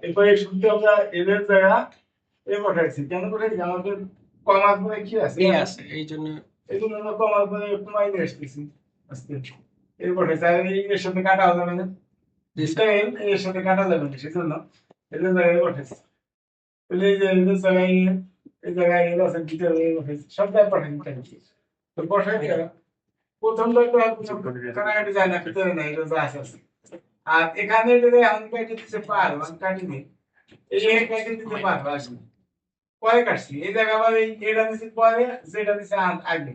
এরপরে এই সূত্রে আমরা এদের জায়গা এ বসাইছি, কেন বসাইছি? আমাদের কমার পরে কি আছে? এ আছে, এই জন্য এই জন্য আমরা কমার পরে একটু মাইনে আসতেছি আজকে। এই বসাইছি, আর এর সাথে কাটা যাবে না, জি স্যার। এর সাথে কাটা যাবে না, সেজন্য এদের জায়গায় বসাইছি। তাহলে এই যে এদের জায়গায় এই জায়গায় এর আছে, ভিতরে বসাইছি, সব জায়গায় বসাইছি। তো বসাই গেল প্রথমটা তো আর কোনো কাটাকাটি যায় না, ভিতরে নাই, এটা যা আছে আছে। আর এখানে যদি আমি কাটি দিতে পারো, আমি কাটি দিই, এই যে কাটি দিতে পারো আসলে পরে কাটছি, এই জায়গা আবার এই এটা দিছি পরে, যেটা দিছে আগে,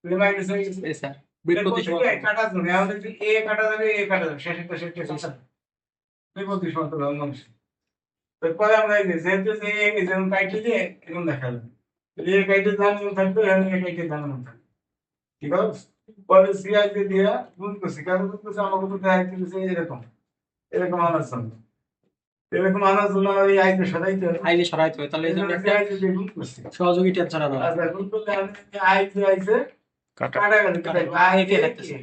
তুমি মাইনাস হয়ে গেছে। জি স্যার, বিপ্রতি সমান্তরাল। কাটা জন্য আমাদের যদি এ কাটা যাবে, এ কাটা যাবে, শেষেরটা শেষটা কাটা যাবে, বিপত্তি সমান্তরাল মানুষ। তারপরে আমরা এই যে যেহেতু যে এই যেমন কাটি দিয়ে এরকম দেখা যাবে, এই কাইটে দাম এমন থাকবে, এই কাইটে দাম এমন থাকবে, ঠিক আছে? পরে সিআই দিয়ে গুণ করছি, কারণ গুণ করছি আমাকে তো দেখা যাচ্ছে এরকম এরকম আনার জন্য, এরকম আনার জন্য আমার এই আইতে সরাইতে হবে। আইনে সরাইতে হয়, তাহলে এই জন্য একটা আইতে দিয়ে গুণ করছি। সহযোগী টেন ছাড়ানো হয়। আচ্ছা, গুণ করলে আমি আইতে আইতে কাটা কাটা গেল, কাটা আই একে থাকতেছে।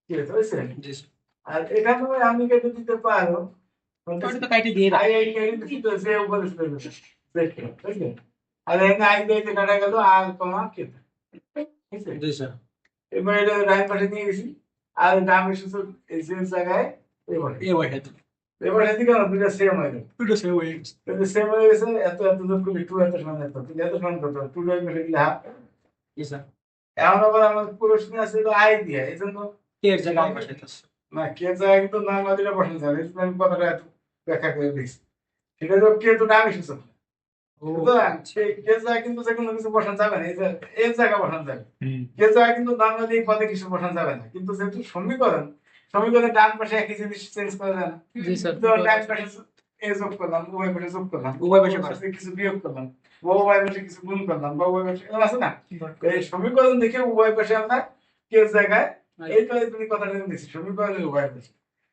কি হয়েছে? জি স্যার। আর এখানে আমি কেটে দিতে পারো, ওটা তো কাইটে দিয়ে আই রাখে। আই কেটে দিতে যে উপরে চলে গেছে, দেখো বুঝলে? আর এখানে আই দিয়ে কাটা গেল আর কমা কেটে, ঠিক আছে? জি স্যার। এবার এটা ডাইন পাশে নিয়ে গেছি, আর ডান সূচক এই যে জায়গায় এবারে এ ওয়াই হেড। এবার এদিকে না দুটো সেম হয়ে গেল, দুটো সেম হয়ে গেছে। কিন্তু সেম হয়ে গেছে, এত এত যোগ করলে টু এত সমান এত, তাহলে এত সমান কত? টু ডাইন পাশে দিলে হাফ। জি স্যার। এখন আবার আমার প্রশ্ন আছে হলো আই দিয়ে, এই জন্য কে এর জায়গায় আই বসাইতেছে। না কে জায়গায় কিন্তু না মাদিরা বসানো যাবে, এই জন্য আমি কথাটা এত ব্যাখ্যা করে দিচ্ছি। সেটা তো কে তো ডামি সূচক, ও সুতরাং সেই কে জায়গায় কিন্তু যে কোনো কিছু বসানো যাবে না, এই যে এর জায়গা বসানো যাবে, হুম কে জায়গায় কিন্তু বাংলাদেশ এই পদে কিছু বসানো যাবে না, কিন্তু যেহেতু সমীকরণ, সমীকরণের ডান পাশে একই জিনিস চেঞ্জ করা যায় না। জি স্যার। ধর ডান পাশে এ যোগ করলাম, উভয় পাশে যোগ করলাম, উভয় পাশে কিছু বিয়োগ করলাম, উভয় পাশে কিছু গুণ করলাম, বা উভয় পাশে এরকম আছে না? তো এই সমীকরণ দেখে উভয় পাশে আমরা কে জায়গায়, এই তো তুমি কথাটা দিচ্ছি, সমীকরণের উভয় পাশে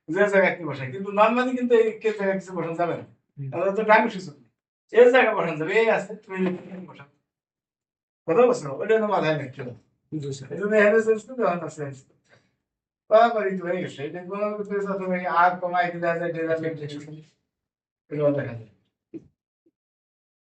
যে জায়গায় কি বসাই, কিন্তু নর্মালি কিন্তু এই কে জায়গায় কিছু বসানো যাবে না, তাহলে তো ডান সূচক এর জায়গায় বসানো যাবে, এই আছে তুমি বসানো, কথা বলছো ওটা তো মাথায় রাখতে হবে। জি স্যার। এই জন্য এখানে চেঞ্জ করতে হয় না, চেঞ্জ বাড়াবাড়ি তো হয়ে গেছে, এটা কোনো কিছু আর কমাই দিলে যায়, এটা দেখা যায়।